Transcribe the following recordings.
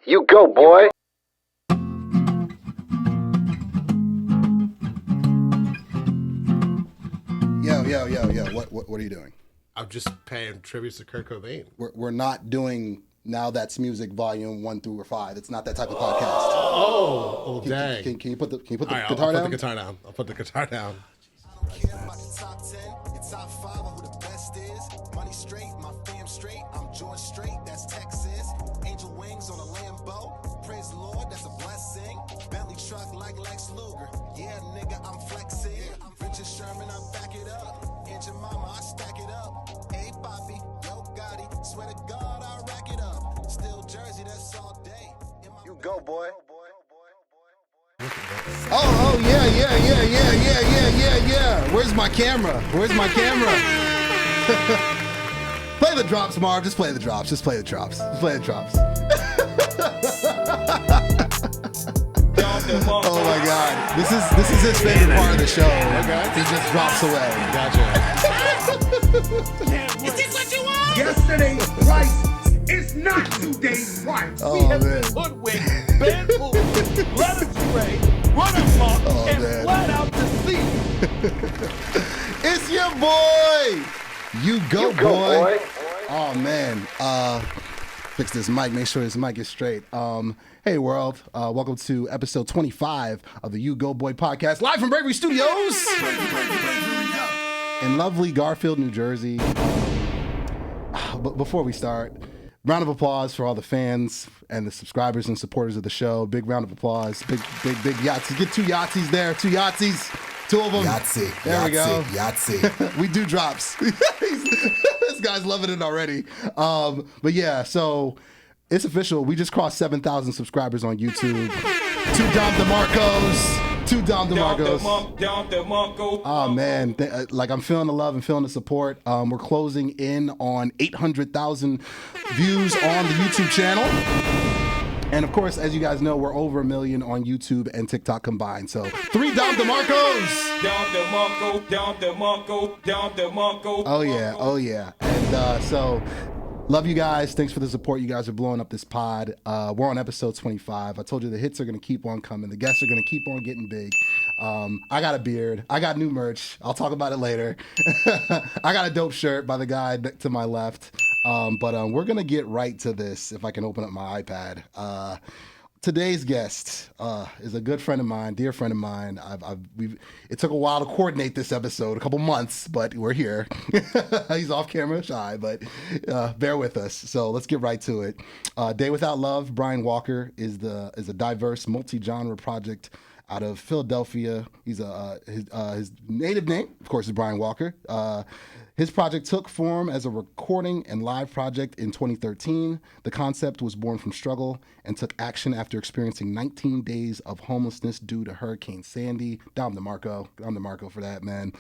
You go, boy. Yo. What are you doing? I'm just paying tributes to Kurt Cobain. We're not doing Now That's Music Volume 1 through 5. It's not that type of podcast. Oh, dang. Can you put the guitar down? I'll put the guitar down. I'll put the guitar down. I don't care about the top 10, it's top 5 of who the best is. Money straight, my fam straight, I'm George straight, that's Texas. Angel wings on a Lambo, praise the Lord, that's a blessing. Bentley truck like Lex Luger, yeah nigga, I'm flexing. I'm Richard Sherman, I back it up. Angel mama, I stack it up. Hey Poppy, yo Gotti, swear to God, I rack it up. Still Jersey, that's all day. You go, boy. Oh, yeah. Where's my camera? Play the drops, Marv. Just play the drops. Oh my God. This is his favorite part of the show. Okay. He just drops away. Gotcha. Is this what you want? Yesterday's price is not today's price. Oh, we have man. been hoodwinked, bamboozled, led astray, run amok, and man. fled out to sea. It's your boy. You go, boy. Oh man. Fix this mic. Make sure this mic is straight. Hey world. Welcome to episode 25 of the U-Goboy Podcast, live from Bravery Studios in lovely Garfield, New Jersey. But before we start, round of applause for all the fans and the subscribers and supporters of the show. Big round of applause. Big Yahtzees. Get two Yahtzees there. Two Yahtzees. Two of them. Yahtzee. There we go. Yahtzee. We do drops. This guy's loving it already. But yeah, so it's official. We just crossed 7,000 subscribers on YouTube. Two Dom DeMarcos. Oh man, I'm feeling the love and feeling the support. We're closing in on 800,000 views on the YouTube channel. And of course, as you guys know, we're over 1 million on YouTube and TikTok combined. So 3 Dom DeMarcos. Oh yeah. And so love you guys. Thanks for the support. You guys are blowing up this pod. We're on episode 25. I told you the hits are going to keep on coming. The guests are going to keep on getting big. I got a beard. I got new merch. I'll talk about it later. I got a dope shirt by the guy to my left. But we're going to get right to this if I can open up my iPad. Today's guest is a good friend of mine, dear friend of mine. It took a while to coordinate this episode, a couple months, but we're here. He's off camera shy, but bear with us. So let's get right to it. Day Without Love, Brian Walker is a diverse, multi-genre project out of Philadelphia. He's his native name, of course, is Brian Walker. His project took form as a recording and live project in 2013. The concept was born from struggle and took action after experiencing 19 days of homelessness due to Hurricane Sandy. Dom DeMarco for that, man.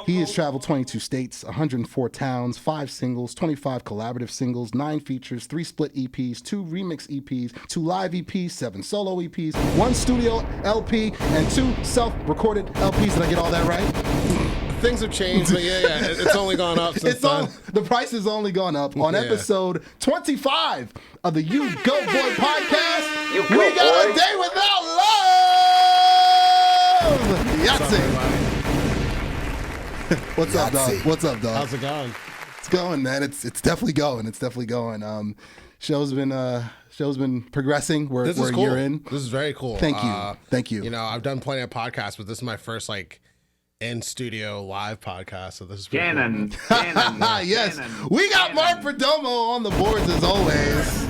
He has traveled 22 states, 104 towns, 5 singles, 25 collaborative singles, 9 features, 3 split EPs, 2 remix EPs, 2 live EPs, 7 solo EPs, 1 studio LP, and 2 self-recorded LPs. Did I get all that right? Things have changed, but yeah, it's only gone up since then. The price has only gone up. On episode 25 of the U-Goboy Podcast, we got A Day Without Love! Yahtzee! What's up, dog? How's it going? It's going, man. It's definitely going. Show's been progressing. We're This is a cool. year in. This is very cool. Thank you. You know, I've done plenty of podcasts, but this is my first in studio live podcast, so this is pretty Cannon. cool. Yes, we got Mark Perdomo on the boards as always.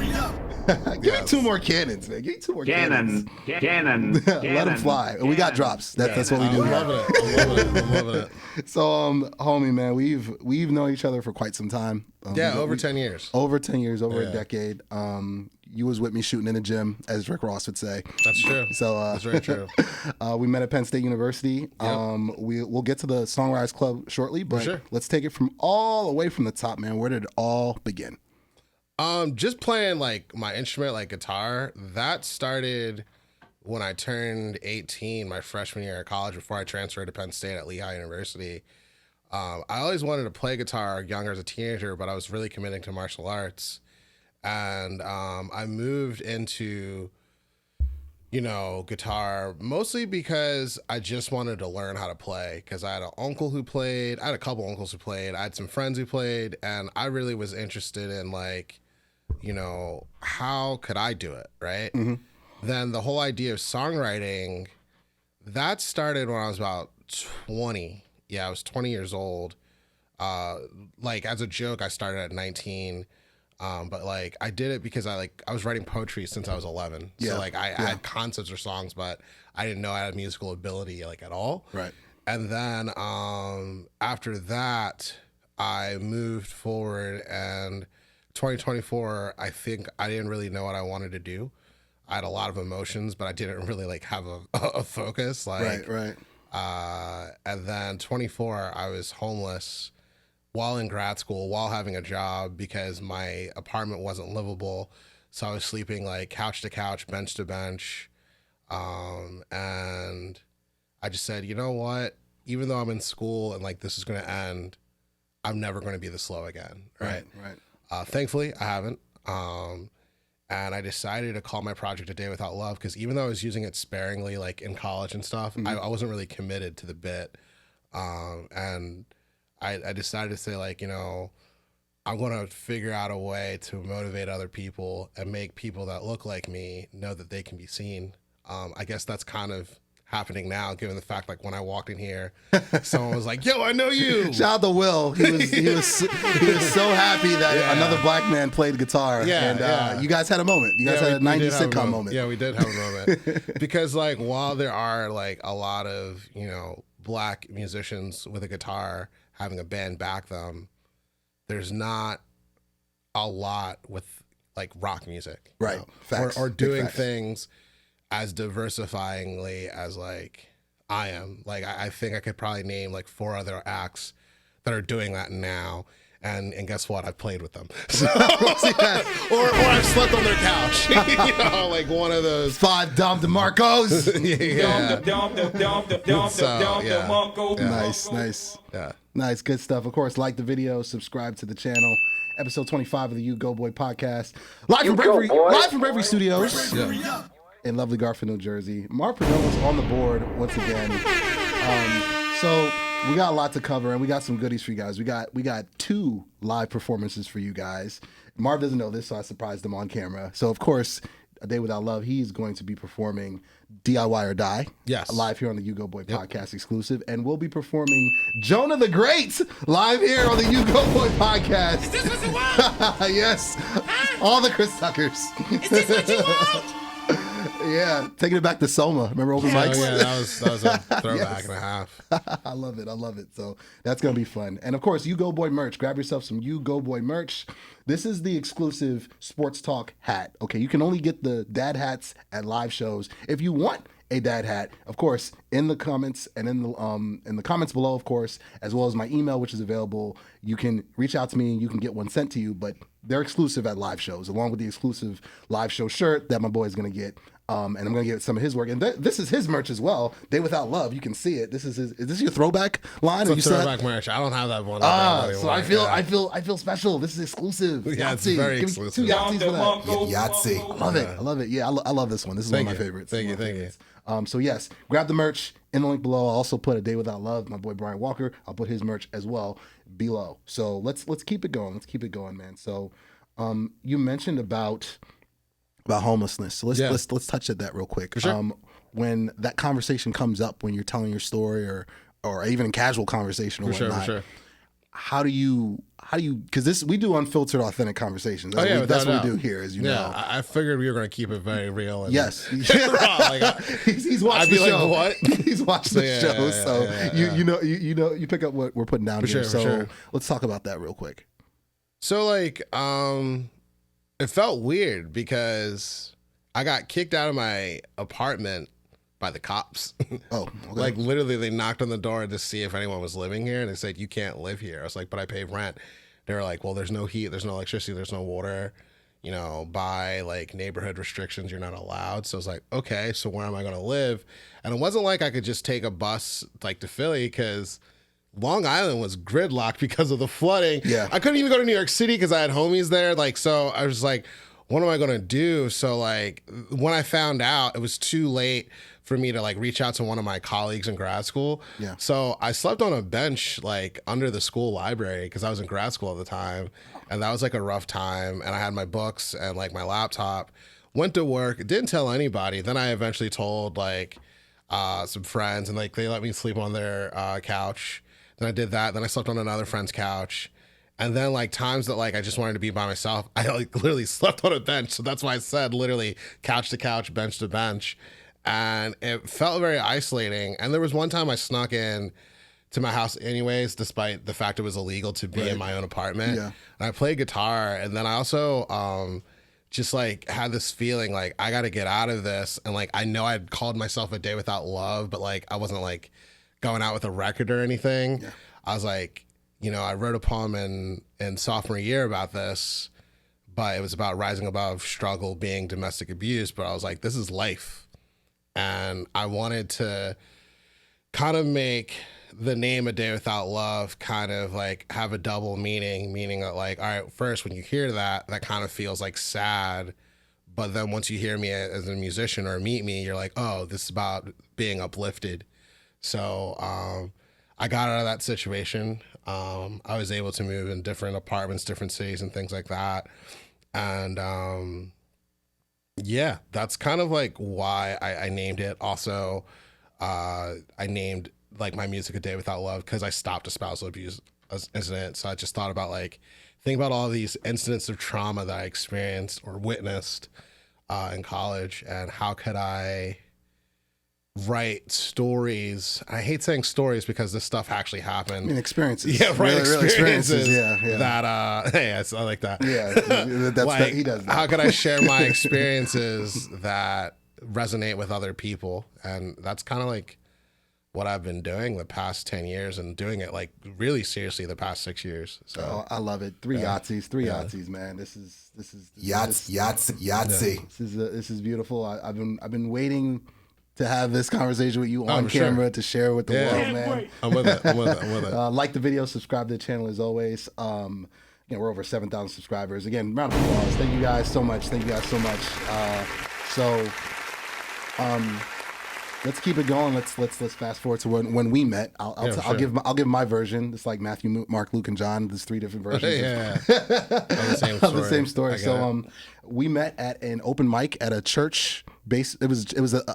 Give me 2 more cannons, man. Give me 2 more cannons. Cannon. Let them fly. And we got drops. That's what we do. I'm loving it. So, homie, man, we've known each other for quite some time. Over 10 years. Over 10 years, over a decade. You was with me shooting in the gym, as Rick Ross would say. That's true. So that's very true. We met at Penn State University. Yep. We'll get to the Songwriters Club shortly, but let's take it from all the way from the top, man. Where did it all begin? Just playing my instrument, guitar. That started when I turned 18, my freshman year of college, before I transferred to Penn State at Lehigh University. I always wanted to play guitar younger as a teenager, but I was really committing to martial arts. And I moved into, guitar mostly because I just wanted to learn how to play, because I had an uncle who played. I had a couple uncles who played. I had some friends who played, and I really was interested in how could I do it, right? Mm-hmm. Then the whole idea of songwriting, that started when I was about 20. Yeah, I was 20 years old. As a joke, I started at 19. But I did it because I was writing poetry since I was 11. Yeah. So I had concepts or songs, but I didn't know I had musical ability at all. Right. And then after that, I moved forward, and 2024, I think I didn't really know what I wanted to do. I had a lot of emotions, but I didn't really have a focus. Right. And then 24, I was homeless while in grad school, while having a job, because my apartment wasn't livable. So I was sleeping couch to couch, bench to bench. And I just said, you know what? Even though I'm in school and this is going to end, I'm never going to be this slow again. Right. Thankfully, I haven't. And I decided to call my project A Day Without Love, because even though I was using it sparingly, in college and stuff, mm-hmm. I wasn't really committed to the bit. And I decided to say, I'm going to figure out a way to motivate other people and make people that look like me know that they can be seen. I guess that's kind of happening now, given the fact when I walked in here, someone was like, "Yo, I know you." Shout out to Will. He was so happy that another black man played guitar. Yeah, you guys had a moment. You guys had a 90s sitcom moment. Yeah, we did have a moment. Because while there are a lot of black musicians with a guitar having a band back them, there's not a lot with rock music, right? Facts. Or doing things as diversifyingly as I am. I think I could probably name 4 other acts that are doing that now. And guess what? I've played with them. So, or I've slept on their couch. One of those 5 Dom DeMarcos. Nice. Yeah. Nice, good stuff. Of course, like the video, subscribe to the channel. Episode 25 of the U-Goboy Podcast. Live from Bravery Studios. Yeah. In lovely Garfield, New Jersey. Marvin is on the board once again. So we got a lot to cover, and we got some goodies for you guys. We got 2 live performances for you guys. Marv doesn't know this, so I surprised him on camera. So of course, A Day Without Love, he's going to be performing DIY or Die. Yes. Live here on the U-Goboy Podcast exclusive. And we'll be performing Jonah the Great live here on the U-Goboy Podcast. Is this what you want? Yes. Huh? All the Chris Tuckers. Is this what you want? Yeah, taking it back to Soma. Remember open mics? Oh, yeah, that was a throwback and a half. I love it. So that's going to be fun. And of course, U-Goboy merch. Grab yourself some U-Goboy merch. This is the exclusive Sports Talk hat. Okay, you can only get the dad hats at live shows. If you want a dad hat, of course, in the comments and in the comments below, of course, as well as my email, which is available, you can reach out to me and you can get one sent to you, but they're exclusive at live shows, along with the exclusive live show shirt that my boy is going to get. And I'm going to get some of his work. And this is his merch as well. Day Without Love. You can see it. This is his. Is this your throwback line? It's a throwback merch. I don't have that one. So I feel special. This is exclusive. Yeah, it's very exclusive. 2 Yahtzees for that. Yahtzee. I love it. Yeah, I love this one. This is one of my favorites. Thank you. So yes, grab the merch in the link below. I'll also put A Day Without Love, my boy Brian Walker. I'll put his merch as well below. So let's keep it going. Let's keep it going, man. So you mentioned about homelessness. So let's touch at that real quick. Sure. When that conversation comes up, when you're telling your story or even in casual conversation or whatnot, for sure. How do you because we do unfiltered, authentic conversations. That's what we do here, as you know. I figured we were going to keep it very real. And yes. raw. He's watched the show. What? He's watched the show. You pick up what we're putting down here. So let's talk about that real quick. So it felt weird because I got kicked out of my apartment by the cops. Oh, okay. Literally they knocked on the door to see if anyone was living here, and they said, "You can't live here." I was like, "But I pay rent." They were like, "Well, there's no heat, there's no electricity, there's no water, by neighborhood restrictions, you're not allowed." So I was like, okay, so where am I going to live? And it wasn't like I could just take a bus to Philly, because Long Island was gridlocked because of the flooding. Yeah. I couldn't even go to New York City because I had homies there. Like, so I was like, what am I going to do? So like when I found out, it was too late for me to like reach out to one of my colleagues in grad school. Yeah. So I slept on a bench like under the school library because I was in grad school at the time. And that was like a rough time. And I had my books and like my laptop. Went to work, didn't tell anybody. Then I eventually told like some friends, and like they let me sleep on their couch. Then I did that. Then I slept on another friend's couch. And then like times that like I just wanted to be by myself, I like literally slept on a bench. So that's why I said literally couch to couch, bench to bench. And it felt very isolating. And there was one time I snuck in to my house anyways, despite the fact it was illegal to be in my own apartment. Yeah. And I played guitar. And then I also just like had this feeling like I got to get out of this. And like I know I'd called myself A Day Without Love, but like I wasn't like going out with a record or anything. Yeah. I was like, you know, I wrote a poem in sophomore year about this, but it was about rising above struggle, being domestic abuse. But I was like, this is life. And I wanted to kind of make the name A Day Without Love kind of like have a double meaning that like, all right, first, when you hear that, that kind of feels like sad. But then once you hear me as a musician or meet me, you're like, oh, this is about being uplifted. So I got out of that situation. I was able to move in different apartments, different cities and things like that. And yeah, that's kind of like why I named it. Also, I named like my music A Day Without Love because I stopped a spousal abuse incident. So I just thought about like, think about all these incidents of trauma that I experienced or witnessed in college, and how could I write stories. I hate saying stories because this stuff actually happened. I mean, experiences. Yeah, right. Real experiences. Yeah. That, yes, I like that. Yeah, that's like, he does that. How could I share my experiences that resonate with other people? And that's kind of like what I've been doing the past 10 years, and doing it like really seriously the past 6 years. So I love it. Three Yahtzees, man. This is Yahtzee. This is beautiful. I've been waiting to have this conversation with you on camera, to share with the world, man. I'm with it. Like the video, subscribe to the channel as always. We're over 7,000 subscribers. Again, round of applause. Thank you guys so much. Let's keep it going. Let's fast forward to when we met. I'll give my version. It's like Matthew, Mark, Luke, and John. There's 3 different versions. Of the same story. So we met at an open mic at a church base. It was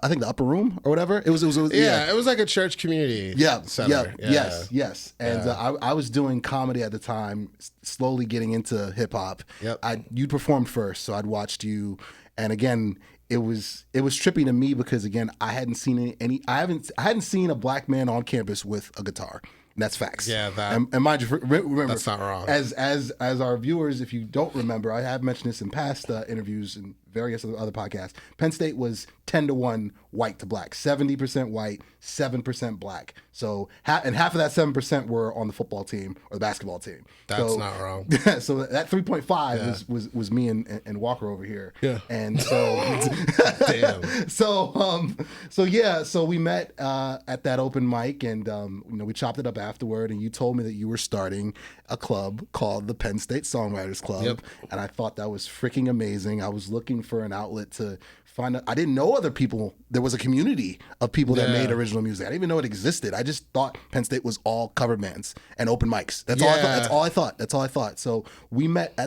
I think the Upper Room or whatever. It was it was like a church community. Center. Yes. And I was doing comedy at the time, slowly getting into hip hop. Yep. You performed first, so I'd watched you, and again, it was trippy to me because again, I hadn't seen I hadn't seen a black man on campus with a guitar. And that's facts. Yeah, and mind you, remember, that's not wrong. As our viewers, if you don't remember, I have mentioned this in past interviews and various other podcasts. Penn State was 10-1 white to black, 70% white, 7% black. So half of that 7% were on the football team or the basketball team. That's not wrong. So that 3.5 was me and Walker over here. Yeah. And so damn. So we met at that open mic, and we chopped it up afterward, and you told me that you were starting a club called the Penn State Songwriters Club. Yep. And I thought that was freaking amazing. I was looking for an outlet to find out. I didn't know other people. There was a community of people that made original music. I didn't even know it existed. I just thought Penn State was all cover bands and open mics. That's all I thought. So we met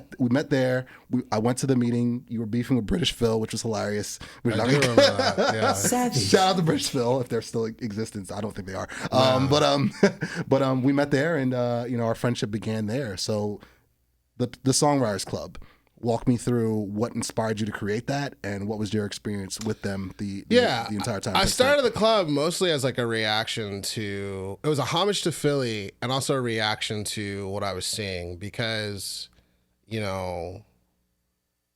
there. I went to the meeting. You were beefing with British Phil, which was hilarious. I do remember that. Yeah. Shout out to British Phil if they're still in existence. I don't think they are. But we met there, and our friendship began there. So the Songwriters Club. Walk me through what inspired you to create that, and what was your experience with them the entire time? I started the club mostly as like a reaction to, it was a homage to Philly, and also a reaction to what I was seeing, because,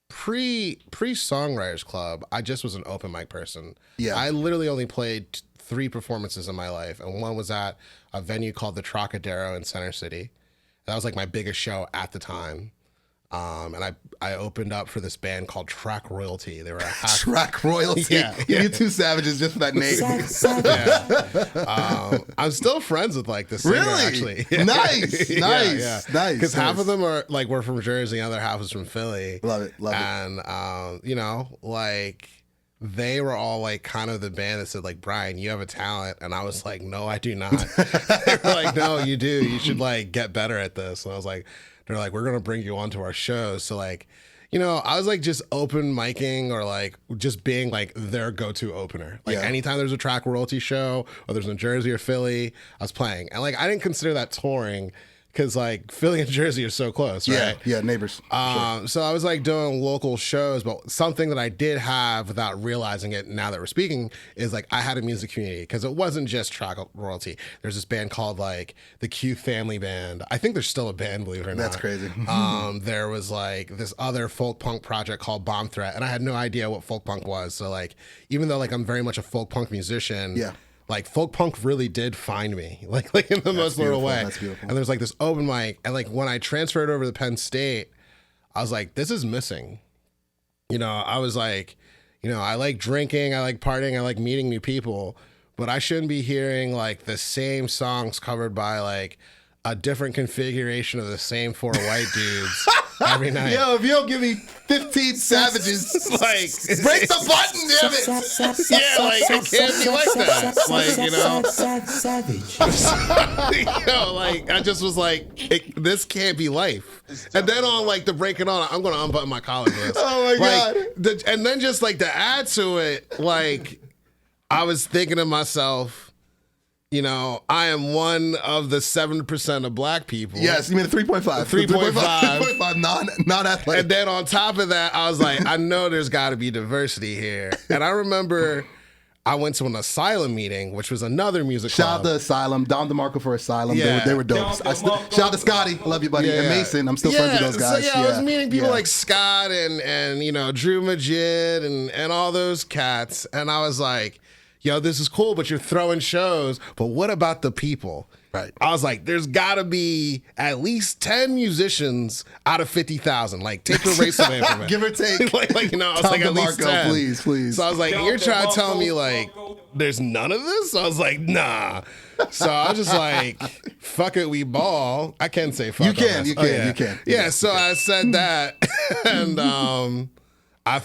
pre-Songwriters Club, I just was an open mic person. Yeah. I literally only played 3 performances in my life, and one was at a venue called the Trocadero in Center City. That was like my biggest show at the time. And I opened up for this band called Track Royalty. They were a half Track Royalty. Yeah. You two savages just for that name. I'm still friends with like the singer, Really? actually. Nice. Nice. Because half of them are like we're from Jersey, the other half is from Philly. Love it. And you know, like they were all like kind of the band that said like, Brian, you have a talent. And I was like, no, I do not. They were like, no, you do. You should like get better at this. And I was like, they're like, we're going to bring you onto our show. So like, you know, I was like just open micing or like just being like their go-to opener. Like anytime there's a Track Royalty show or there's a Jersey or Philly, I was playing. And like, I didn't consider that touring because like Philly and Jersey are so close, right? Yeah, neighbors. Sure. So I was like doing local shows, but something that I did have without realizing it now that we're speaking is like I had a music community because it wasn't just Track Royalty. There's this band called like the Q Family Band. I think there's still a band, believe it or not. That's crazy. There was like this other folk punk project called Bomb Threat, and I had no idea what folk punk was. So like, even though like I'm very much a folk punk musician, like folk punk really did find me, like in the most literal way. That's beautiful. And there's like this open mic, and like when I transferred over to Penn State, I was like, this is missing. You know, I was like, you know, I like drinking, I like partying, I like meeting new people, but I shouldn't be hearing like the same songs covered by like a different configuration of the same 4 white dudes every night. Yo, if you don't give me 15 savages, like break the button, damn it. Yeah, like it can't be like that. Like, you know, Savage. yo, like I just was like, this can't be life. And then on like to break it on, I'm gonna unbutton my collar for this. Oh my God! And then just like to add to it, like I was thinking to myself, you know, I am one of the 7% of black people. Yes, you mean the 3.5. 3.5. Non-athletic. And then on top of that, I was like, I know there's got to be diversity here. And I remember I went to an Asylum meeting, which was another music Shout club. out to Asylum, Dom DeMarco for Asylum. Yeah. They were dope. Shout out to Scotty, love you, buddy. And Mason, I'm still friends with those guys. So I was meeting people like Scott and you know Drew Majid and all those cats, and I was like, yo, this is cool, but you're throwing shows. But what about the people? Right. I was like, there's got to be at least 10 musicians out of 50,000. Like, take the race away from it. Give or take. like, you know, I was Tom like, at least DeMarco, 10. please. So I was like, you're trying to tell me, like, there's none of this? I was like, nah. So I was just like, fuck it, we ball. I can say fuck. You can. Yeah, so I said that, and I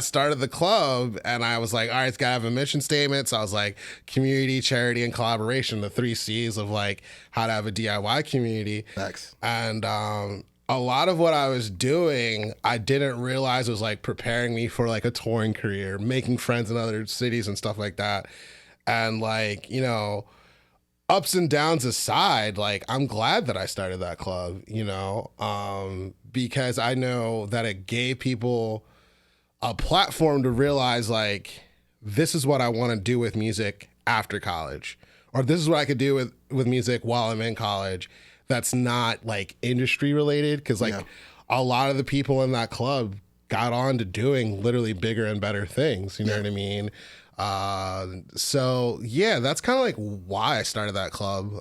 started the club, and I was like, all right, it's got to have a mission statement. So I was like, community, charity, and collaboration, the 3 C's of like how to have a DIY community. Thanks. And a lot of what I was doing, I didn't realize was like preparing me for like a touring career, making friends in other cities and stuff like that. And like, you know, ups and downs aside, like I'm glad that I started that club, you know, because I know that it gave people a platform to realize like, this is what I want to do with music after college, or this is what I could do with music while I'm in college. That's not like industry related. Cause like a lot of the people in that club got on to doing literally bigger and better things. You know what I mean? So yeah, that's kind of like why I started that club.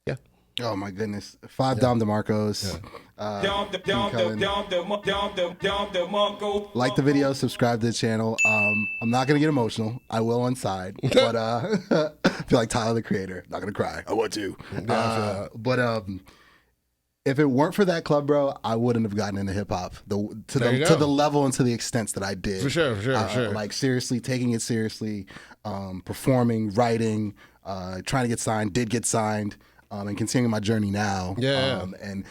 Yeah. Oh my goodness. 5 Dom DeMarcos. Like the video, subscribe to the channel. I'm not gonna get emotional. I will on side, but I feel like Tyler the Creator. Not gonna cry. I want to. But if it weren't for that club, bro, I wouldn't have gotten into hip hop to the level and to the extent that I did. For sure. Like seriously, taking it seriously, performing, writing, trying to get signed. Did get signed, and continuing my journey now. And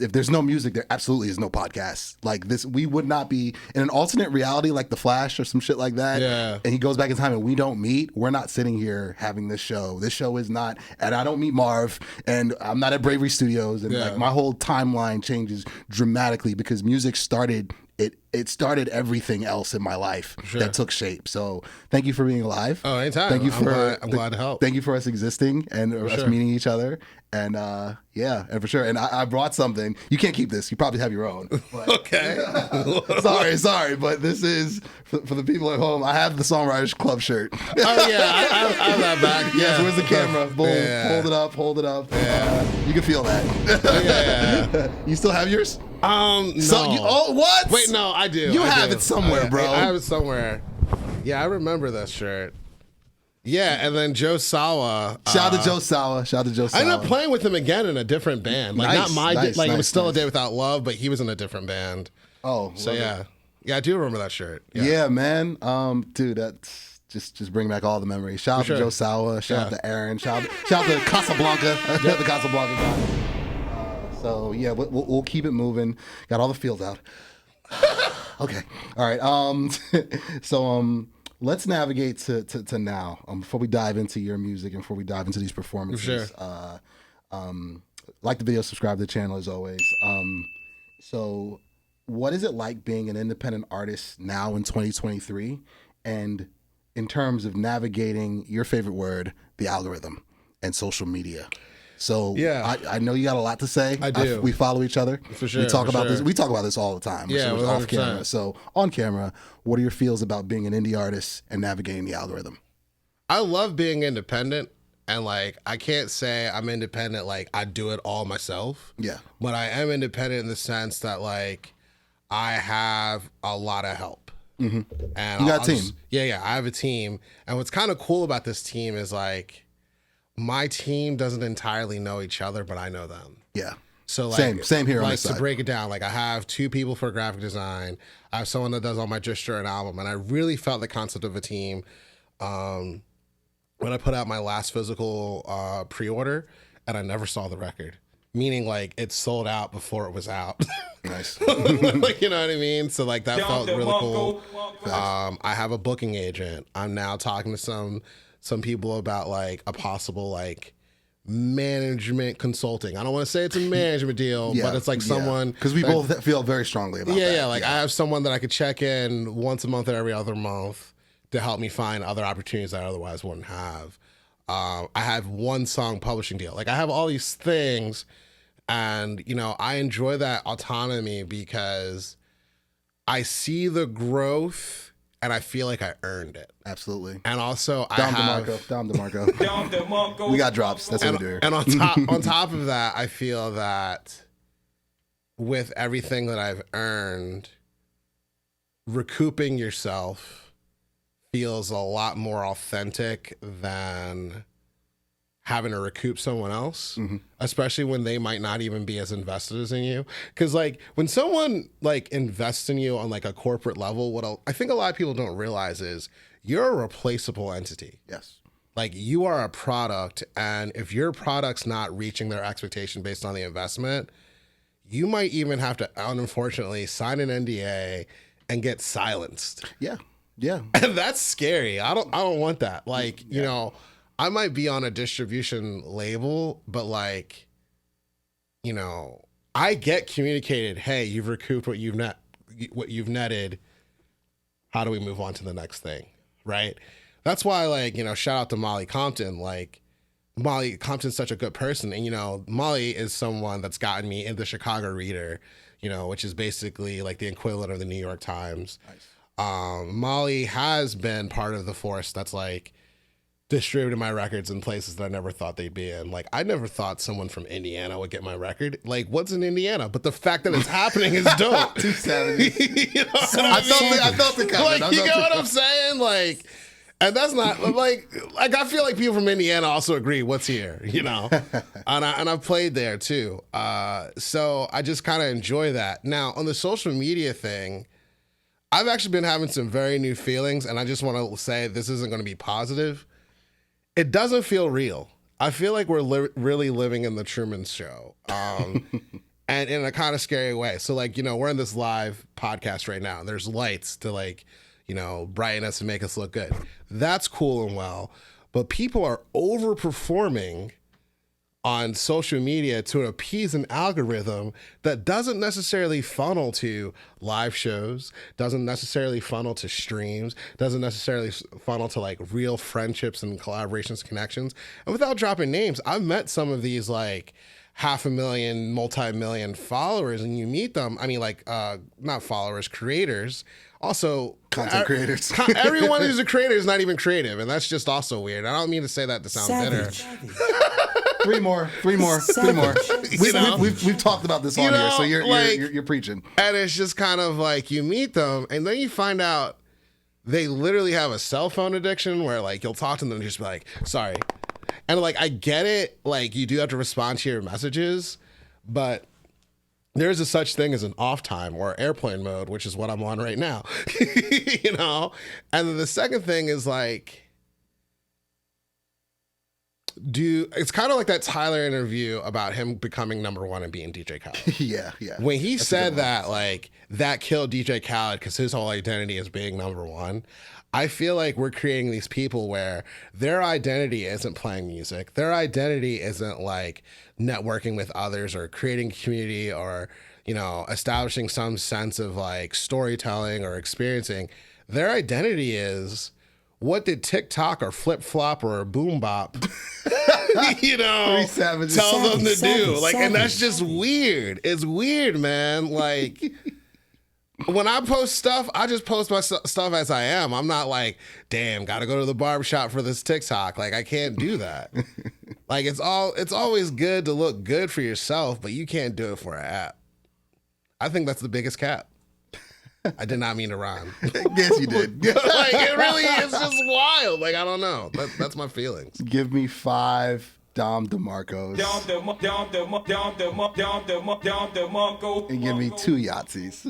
if there's no music, there absolutely is no podcast. Like this, we would not be in an alternate reality like The Flash or some shit like that. Yeah. And he goes back in time and we don't meet. We're not sitting here having this show. This show is not, and I don't meet Marv, and I'm not at Bravery Studios, and like my whole timeline changes dramatically because music started. It started everything else in my life that took shape. So thank you for being alive. Oh, anytime. Thank you I'm glad to help. Thank you for us existing and us meeting each other. And and for sure. And I brought something. You can't keep this. You probably have your own. But, Okay. sorry, but this is for the people at home. I have the Songwriters Club shirt. Oh yeah, I have that back. Yes, where's the camera? Boom. Yeah. Hold it up. Yeah. You can feel that. Yeah. You still have yours? No. So what? Wait, no, I do. You I have do. it somewhere, bro. I have it somewhere. Yeah, I remember that shirt. Yeah, and then Joe Sawa. Shout out to Joe Sawa. I ended up playing with him again in a different band. Like Nice, not my nice, it was still nice. A Day Without Love, but he was in a different band. Oh, So love yeah. it. Yeah, I do remember that shirt. Yeah, man. Dude, that's just bring back all the memories. Shout out For to sure. Joe Sawa. Shout out to Aaron. Shout out to Casablanca. The Casablanca guy. So yeah, we'll keep it moving. Got all the feels out. Okay. All right. So let's navigate to now. Before we dive into your music and before we dive into these performances. Sure. Like the video, subscribe to the channel as always. So what is it like being an independent artist now in 2023? And in terms of navigating your favorite word, the algorithm and social media. So Yeah. I know you got a lot to say. I do. We follow each other. For sure, We talk for about sure. this. We talk about this all the time. Yeah, So off 100%. camera. So on camera, what are your feels about being an indie artist and navigating the algorithm? I love being independent, and like I can't say I'm independent like I do it all myself. Yeah. But I am independent in the sense that like I have a lot of help. And You got a team. Yeah, I have a team. And what's kind of cool about this team is like my team doesn't entirely know each other, but I know them. Yeah. So like Same here on like this to side. break it down, like I have 2 people for graphic design. I have someone that does all my Just Sure and album, and I really felt the concept of a team when I put out my last physical pre-order, and I never saw the record. Meaning like it sold out before it was out. Nice. Like, you know what I mean? So like that felt really cool. I have a booking agent. I'm now talking to some people about like a possible like management consulting. I don't want to say it's a management deal, but it's like someone because we both feel very strongly about that. yeah, like I have someone that I could check in once a month or every other month to help me find other opportunities that I otherwise wouldn't have. I have 1 song publishing deal. Like I have all these things, and you know I enjoy that autonomy because I see the growth and I feel like I earned it. Absolutely. And also Dom DeMarco. We got drops. That's what we do here. And on top of that, I feel that with everything that I've earned, recouping yourself feels a lot more authentic than having to recoup someone else, especially when they might not even be as invested as in you. Because like when someone like invests in you on like a corporate level, I think a lot of people don't realize is you're a replaceable entity. Yes. Like you are a product, and if your product's not reaching their expectation based on the investment, you might even have to unfortunately sign an NDA and get silenced. Yeah. Yeah. And that's scary. I don't want that. Like, you know, I might be on a distribution label, but like, you know, I get communicated, hey, you've recouped what you've netted. How do we move on to the next thing? Right? That's why, like, you know, shout out to Molly Compton. Like, Molly Compton's such a good person. And, you know, Molly is someone that's gotten me in the Chicago Reader, you know, which is basically like the equivalent of the New York Times. Nice. Molly has been part of the force that's like distributed my records in places that I never thought they'd be in. Like I never thought someone from Indiana would get my record. Like what's in Indiana? But the fact that it's happening is dope. Too savage. You know what I felt the comment. Like, you get what I'm saying? Like, and that's not like I feel like people from Indiana also agree what's here, you know? and I've played there too. So I just kind of enjoy that. Now on the social media thing, I've actually been having some very new feelings, and I just want to say this isn't going to be positive. It doesn't feel real. I feel like we're really living in the Truman Show, and in a kind of scary way. So, like, you know, we're in this live podcast right now, and there's lights to, like, you know, brighten us and make us look good. That's cool and well, but people are overperforming on social media to appease an algorithm that doesn't necessarily funnel to live shows, doesn't necessarily funnel to streams, doesn't necessarily funnel to like real friendships and collaborations, connections. And without dropping names, I've met some of these like 500,000, multi-million followers, and you meet them. I mean, like not followers, creators. Also, Content creators. Everyone who's a creator is not even creative, and that's just also weird. I don't mean to say that to sound bitter. Three more. We've talked about this on here, so you're preaching. And it's just kind of like you meet them, and then you find out they literally have a cell phone addiction where like you'll talk to them and just be like, sorry. And like I get it, like you do have to respond to your messages, but there's a such thing as an off time or airplane mode, which is what I'm on right now. You know? And then the second thing is like, it's kind of like that Tyler interview about him becoming #1 and being DJ Khaled. Yeah. When he said that, like, that killed DJ Khaled because his whole identity is being #1, I feel like we're creating these people where their identity isn't playing music. Their identity isn't like networking with others or creating community or, you know, establishing some sense of like storytelling or experiencing. Their identity is, what did TikTok or Flip Flop or Boom Bop, you know, tell them to do? Like, and that's just weird. It's weird, man. Like, when I post stuff, I just post my stuff as I am. I'm not like, damn, got to go to the barbershop for this TikTok. Like, I can't do that. Like, it's always good to look good for yourself, but you can't do it for an app. I think that's the biggest cap. I did not mean to rhyme. Yes, you did. Like, it really is just wild. Like, I don't know. That's my feelings. Give me 5 Dom DeMarcos. And give me 2 Yahtzees.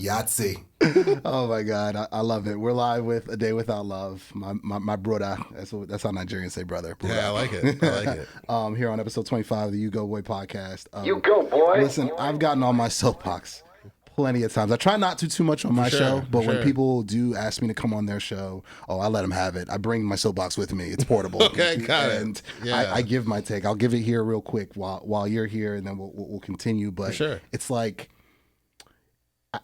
Yahtzee. Oh my God, I love it. We're live with A Day Without Love. My brother. That's how Nigerians say brother. Brother. Yeah, I like it. Here on episode 25 of the U-Goboy Podcast. You go, boy. Listen, I've gotten on my soapbox plenty of times. I try not to too much on my show, but when people do ask me to come on their show, I let them have it. I bring my soapbox with me. It's portable. Okay, got it. And I give my take. I'll give it here real quick while you're here, and then we'll continue. But it's like,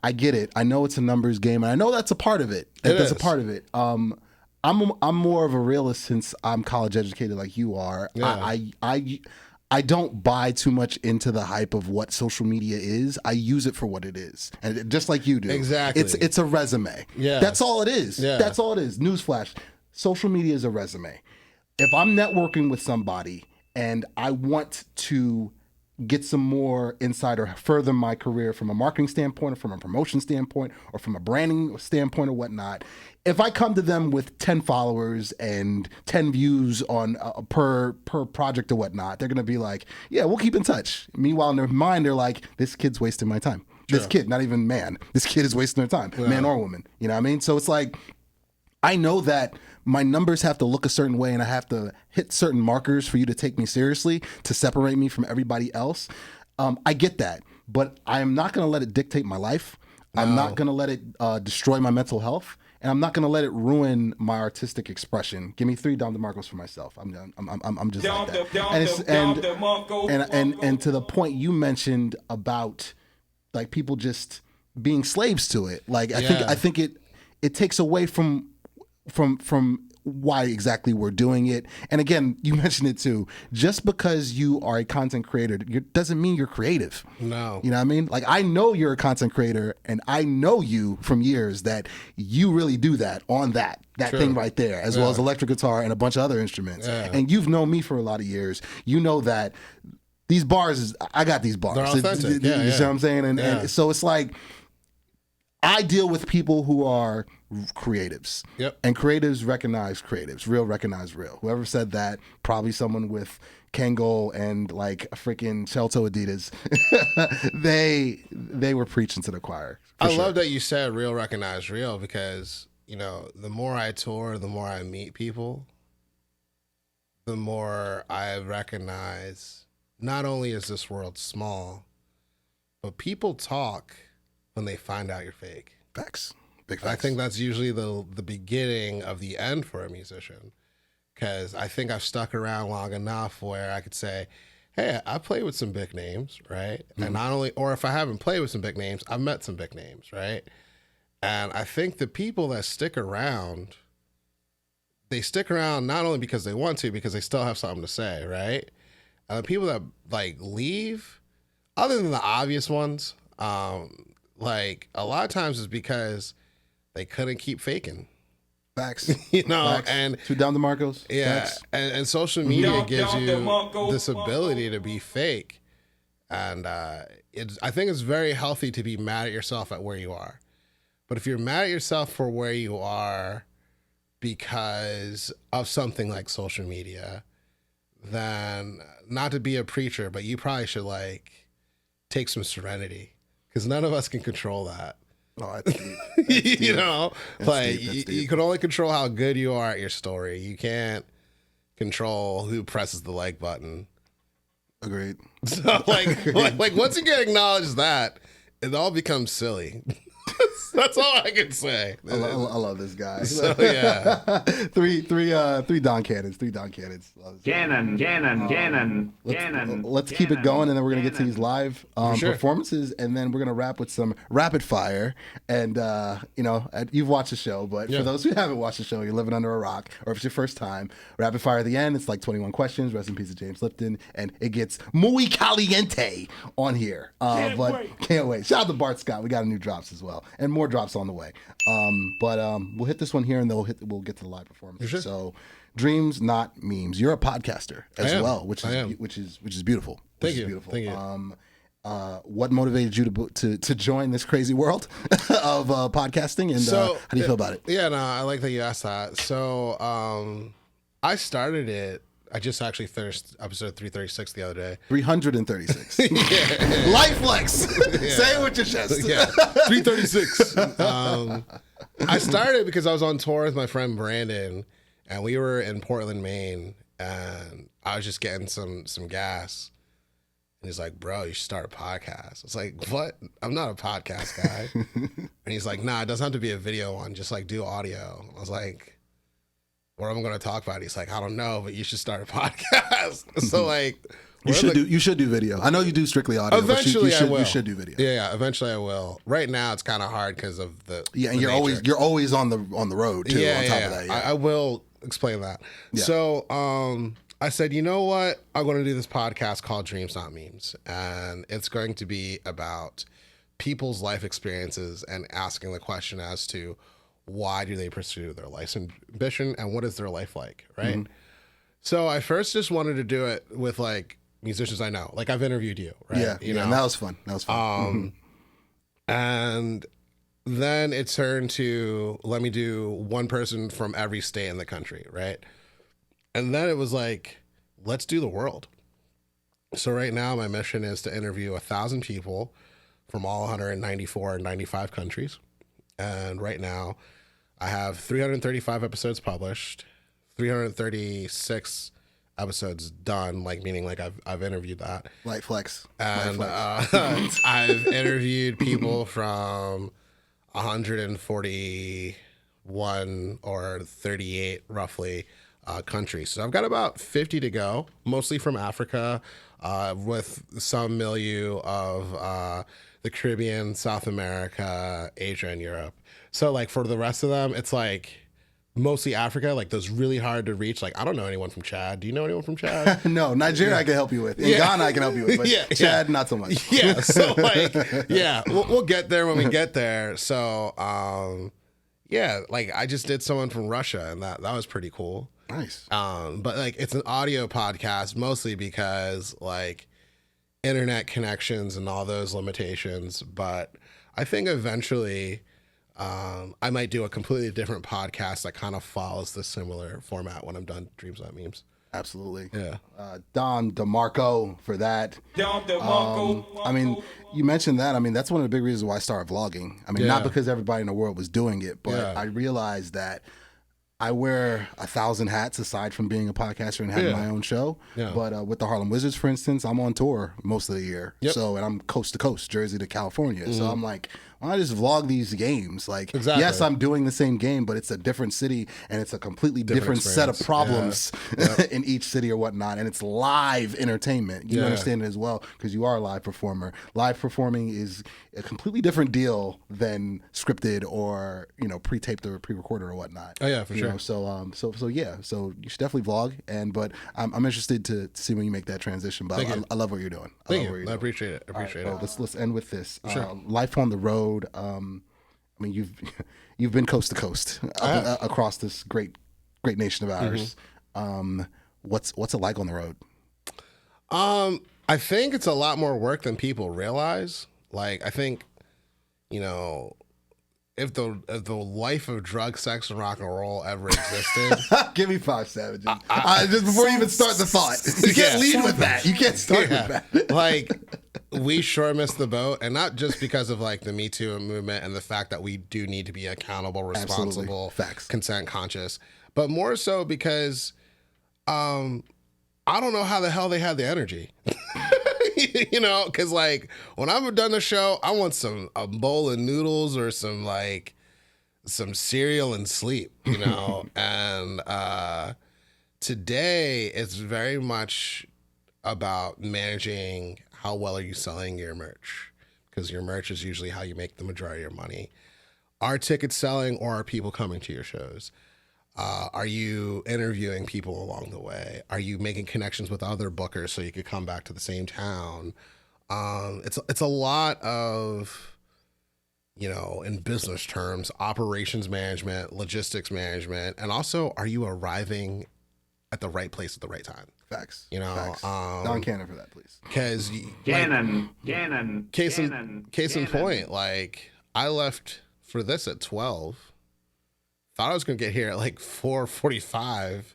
I get it. I know it's a numbers game, and I know that's a part of it. That's a part of it. I'm more of a realist since I'm college educated like you are. Yeah. I don't buy too much into the hype of what social media is. I use it for what it is, and just like you do. Exactly. It's a resume. Yeah. That's all it is. Yeah. That's all it is. Newsflash: social media is a resume. If I'm networking with somebody and I want to get some more insight or further my career from a marketing standpoint or from a promotion standpoint or from a branding standpoint or whatnot, if I come to them with 10 followers and 10 views on per project or whatnot, they're going to be like, yeah, we'll keep in touch. Meanwhile, in their mind, they're like, this kid's wasting my time. This kid, not even man, this kid is wasting their time, man or woman. You know what I mean? So it's like, I know that my numbers have to look a certain way and I have to hit certain markers for you to take me seriously, to separate me from everybody else. I get that, but I'm not going to let it dictate my life. No. I'm not going to let it destroy my mental health, and I'm not going to let it ruin my artistic expression. Give me 3 Dom DeMarcos for myself. I'm just like that. And to the point you mentioned about like people just being slaves to it. Like I think it takes away from why exactly we're doing it. And again, you mentioned it too. Just because you are a content creator doesn't mean you're creative. No. You know what I mean? Like, I know you're a content creator, and I know you from years that you really do that on that thing right there, as well as electric guitar and a bunch of other instruments. Yeah. And you've known me for a lot of years. You know that these bars, I got these bars. They're authentic. You know what I'm saying? And so it's like, I deal with people who are creatives. Yep. And creatives recognize creatives. Real recognize real. Whoever said that, probably someone with Kangol and like a freaking shell-toe Adidas. they were preaching to the choir. I love that you said real recognize real, because, you know, the more I tour, the more I meet people, the more I recognize not only is this world small, but people talk when they find out you're fake. Facts. Big facts. I think that's usually the beginning of the end for a musician, because I think I've stuck around long enough where I could say, hey, I played with some big names, right? Mm-hmm. And not only, or if I haven't played with some big names, I've met some big names, right? And I think the people that stick around, they stick around not only because they want to, because they still have something to say, right? And the people that like leave, other than the obvious ones, like a lot of times it's because they couldn't keep faking. Facts. You know, Facts. and Too down to Marcos. yeah, Facts. and social media gives you this ability to be fake, and I think it's very healthy to be mad at yourself at where you are. But if you're mad at yourself for where you are because of something like social media, then not to be a preacher, but you probably should like take some serenity, because none of us can control that. Oh, that's deep. You know, That's like deep. That's you deep. can only control how good you are at your story. You can't control who presses the like button. Agreed. So like once you get acknowledged that, it all becomes silly. That's all I can say. I love this guy. So yeah, three Don Cannons. Cannon. Let's keep it going, and then we're gonna get to these live sure. performances, and then we're gonna wrap with some rapid fire. And you've watched the show, but Yeah. for those who haven't watched the show, you're living under a rock, or if it's your first time, rapid fire at the end. It's like 21 questions. Rest in peace to James Lipton, and it gets muy caliente on here. Can't wait. Shout out to Bart Scott. We got a new drops as well, and more drops on the way. We'll hit this one here, and then we'll get to the live performance. Sure. So, dreams, not memes. You're a podcaster as I am. well, which I am. is beautiful. Thank you. Beautiful. Thank you. What motivated you to join this crazy world of podcasting, and how do you feel about it? Yeah, no, I like that you asked that. So I started it. I just actually finished episode 336 the other day. 336. Life flex. Say it with your chest. Yeah, 336. I started because I was on tour with my friend Brandon, and we were in Portland, Maine, and I was just getting some gas. And he's like, bro, you should start a podcast. I was like, what? I'm not a podcast guy. And he's like, nah, it doesn't have to be a video one. Just like do audio. I was like, what am I going to talk about? He's like, I don't know, but you should start a podcast. So like, You should do video. I know you do strictly audio. Eventually, but I will. You should do video. Yeah, eventually I will. Right now, it's kind of hard because of the Yeah, and the you're always on the road too. yeah, on top yeah, of that, yeah. I will explain that. Yeah. So, I said, you know what? I'm going to do this podcast called Dreams Not Memes, and it's going to be about people's life experiences and asking the question as to why do they pursue their life's ambition and what is their life like, right? Mm-hmm. So I first just wanted to do it with like musicians I know. Like I've interviewed you, right? Yeah, You and that was fun. And then it turned to let me do one person from every state in the country, right? And then it was like, let's do the world. So right now my mission is to interview 1,000 people from all 194 and 95 countries. And right now I have 335 episodes published, 336 episodes done, like meaning like I've interviewed that. Light flex. And I've interviewed people from 141 or 38 roughly countries. So I've got about 50 to go, mostly from Africa, with some milieu of the Caribbean, South America, Asia, and Europe. So like for the rest of them, it's like mostly Africa, like those really hard to reach. Like I don't know anyone from Chad. Do you know anyone from Chad? No, Nigeria I can help you with. In Ghana I can help you with, but Chad not so much. Yeah, so like, yeah, we'll get there when we get there. So, yeah, like I just did someone from Russia, and that was pretty cool. Nice. But like it's an audio podcast mostly because like internet connections and all those limitations. But I think eventually I might do a completely different podcast that kind of follows the similar format when I'm done Dreams Not Memes. Absolutely. Yeah. Don DeMarco for that. I mean, you mentioned that. I mean, that's one of the big reasons why I started vlogging. I mean, not because everybody in the world was doing it, but I realized that I wear 1,000 hats aside from being a podcaster and having my own show. Yeah. But with the Harlem Wizards, for instance, I'm on tour most of the year. Yep. So, and I'm coast to coast, Jersey to California. Mm-hmm. So I'm like, why not just vlog these games? Like, yes, I'm doing the same game, but it's a different city and it's a completely different set of problems in each city or whatnot. And it's live entertainment. You understand it as well because you are a live performer. Live performing is a completely different deal than scripted or, pre-taped or pre-recorded or whatnot. Oh yeah, for sure. So you should definitely vlog. But I'm interested to see when you make that transition. But I love what you're doing. Thank you. I appreciate it. Let's end with this. Sure. Life on the road. I mean, you've been coast to coast across this great nation of ours. What's it like on the road? I think it's a lot more work than people realize. Like, I think, you know, if the life of drug, sex, and rock and roll ever existed, give me 5 Savages. Just before you even start the thought, you can't lead with that. You can't start with that. Like, we sure missed the boat, and not just because of like the Me Too movement and the fact that we do need to be accountable, responsible, consent conscious, but more so because, I don't know how the hell they had the energy. You know, because like when I'm done the show, I want a bowl of noodles or some cereal and sleep, you know. And today it's very much about managing how well are you selling your merch, because your merch is usually how you make the majority of your money. Are tickets selling, or are people coming to your shows? Are you interviewing people along the way? Are you making connections with other bookers so you could come back to the same town? It's a lot of, you know, in business terms, operations management, logistics management, and also, are you arriving at the right place at the right time? Facts. You know, Facts. Don Cannon for that, please. Because case in point, like I left for this at 12. Thought I was going to get here at like 4:45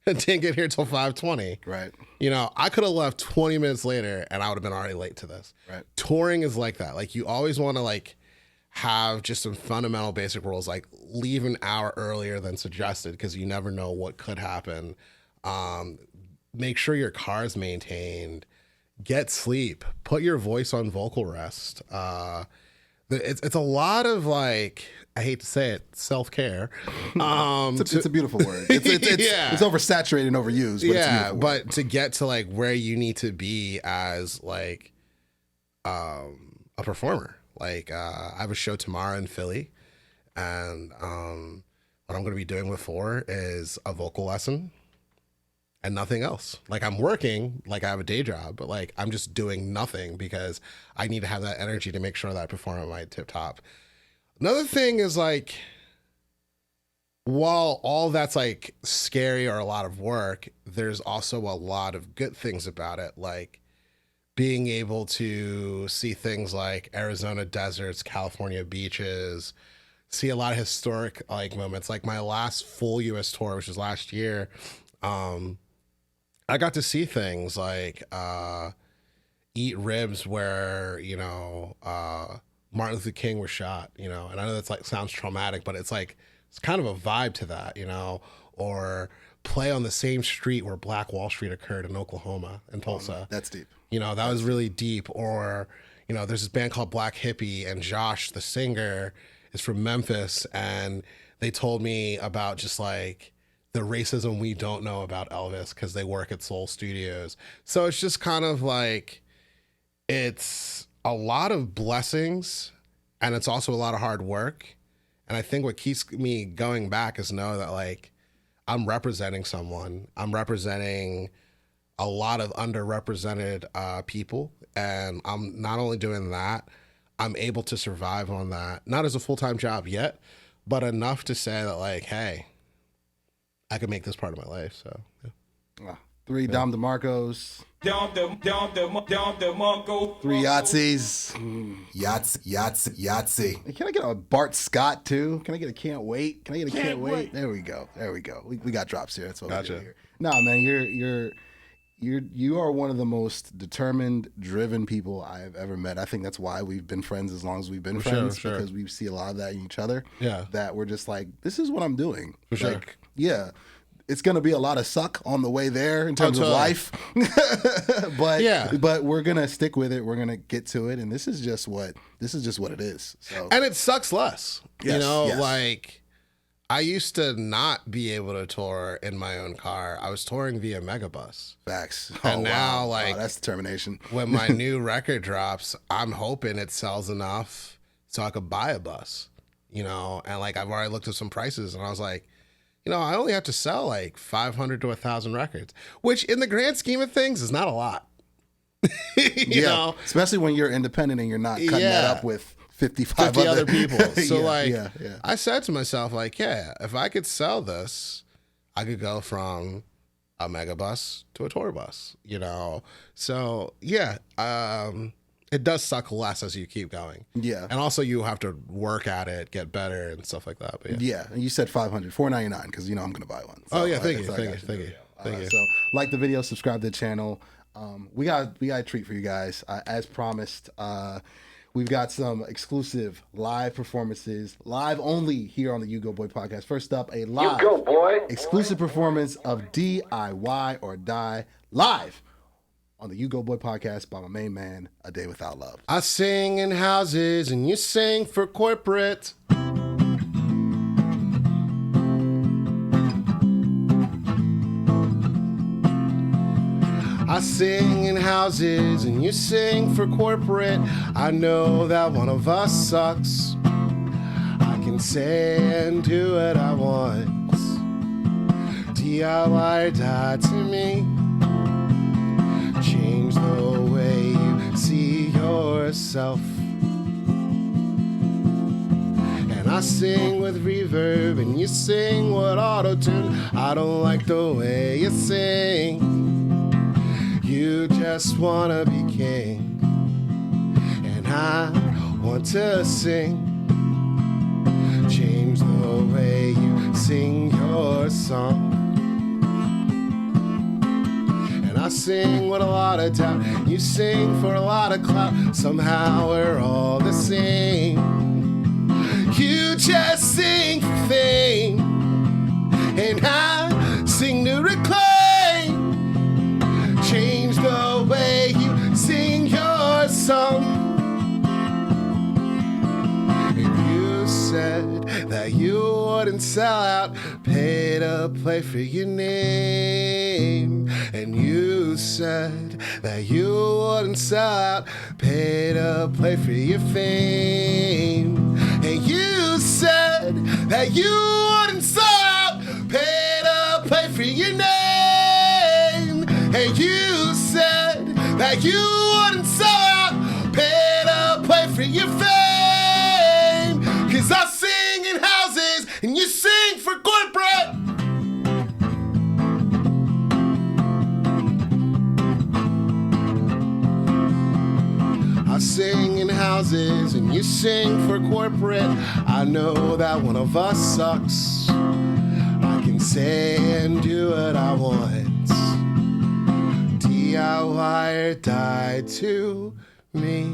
and didn't get here till 5:20. Right. You know, I could have left 20 minutes later and I would have been already late to this. Right. Touring is like that. Like, you always want to like have just some fundamental basic rules, like leave an hour earlier than suggested, because you never know what could happen. Make sure your car is maintained. Get sleep. Put your voice on vocal rest. It's a lot of, like, I hate to say it, self-care. It's a beautiful word. It's oversaturated and overused. But yeah, it's but to get to like where you need to be as like a performer. Like I have a show tomorrow in Philly, and what I'm going to be doing before is a vocal lesson and nothing else. Like, I'm working, like I have a day job, but like I'm just doing nothing because I need to have that energy to make sure that I perform at my tip top. Another thing is, like, while all that's like scary or a lot of work, there's also a lot of good things about it. Like being able to see things like Arizona deserts, California beaches, see a lot of historic like moments. Like my last full US tour, which was last year, I got to see things like eat ribs where, you know, Martin Luther King was shot, you know, and I know that's like sounds traumatic, but it's like, it's kind of a vibe to that, you know, or play on the same street where Black Wall Street occurred in Oklahoma and Tulsa. That's deep. You know, that was really deep. Or, you know, there's this band called Black Hippie, and Josh, the singer, is from Memphis, and they told me about just like the racism we don't know about Elvis because they work at Soul Studios. So it's just kind of like, it's a lot of blessings, and it's also a lot of hard work. And I think what keeps me going back is know that like I'm representing someone. I'm representing a lot of underrepresented people. And I'm not only doing that, I'm able to survive on that. Not as a full-time job yet, but enough to say that like, hey, I could make this part of my life. So yeah. 3 Dom DeMarcos. 3 Yahtzees. Yahtzee. Can I get a Bart Scott too? Can I get a Can't Wait? Can I get a Can't Wait? There we go. We got drops here. That's what we do here. No, man, you are one of the most determined, driven people I've ever met. I think that's why we've been friends as long as we've been friends, because we see a lot of that in each other. Yeah. That we're just like, this is what I'm doing. For sure. Like, yeah. It's going to be a lot of suck on the way there in terms of life. but we're going to stick with it. We're going to get to it. And this is just what it is. So. And it sucks less. Yes, you know, like I used to not be able to tour in my own car. I was touring via Megabus. Facts. And now like that's determination. When my new record drops, I'm hoping it sells enough so I could buy a bus, you know, and like I've already looked at some prices and I was like, you know, I only have to sell like 500 to 1,000 records, which in the grand scheme of things is not a lot. you know? Especially when you're independent and you're not cutting that up with 55 other people. So yeah. I said to myself, like, yeah, if I could sell this, I could go from a megabus to a tour bus, you know? So yeah, it does suck less as you keep going. Yeah. And also you have to work at it, get better and stuff like that. But Yeah, and you said $499 because you know I'm gonna buy one. So, oh yeah, thank you. So like the video, subscribe to the channel. We got a treat for you guys. As promised, we've got some exclusive live performances, live only here on the U-Goboy Podcast. First up, a live exclusive performance of DIY or Die live on the U-Goboy Podcast by my main man, A Day Without Love. I sing in houses and you sing for corporate. I sing in houses and you sing for corporate. I know that one of us sucks. I can say and do what I want. DIY or die to me. Change the way you see yourself. And I sing with reverb and you sing with auto-tune. I don't like the way you sing. You just wanna be king. And I want to sing. Change the way you sing your song. I sing with a lot of doubt. You sing for a lot of clout. Somehow we're all the same. You just sing for fame, and I sing to reclaim. Change the way you sing your song. And you said that you wouldn't sell out, pay to play for your name. And you said that you wouldn't sell out, pay to play for your fame. And you said that you wouldn't sell out, pay to play for your name. And you said that you wouldn't sell out, pay to play for your fame. 'Cause I sing in houses and you sing for corporate. I sing in houses and you sing for corporate. I know that one of us sucks. I can say and do what I want. DIY or die to me.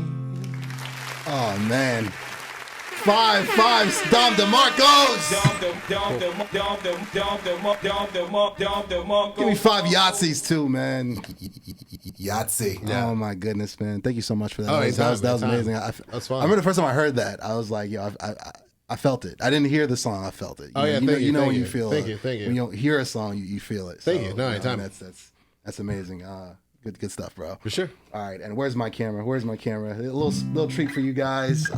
Oh man. 5-5 Dom DeMarcos. Give me 5 Yahtzees too, man. Yahtzee. Oh my goodness, man! Thank you so much for that. Oh, that was amazing. That's fun. I remember the first time I heard that, I was like, yo, I felt it. I didn't hear the song, I felt it. You know when you feel. Thank you. When you don't hear a song, you feel it. Thank you. No, anytime. That's amazing. Good stuff, bro. For sure. All right, and where's my camera? A little treat for you guys.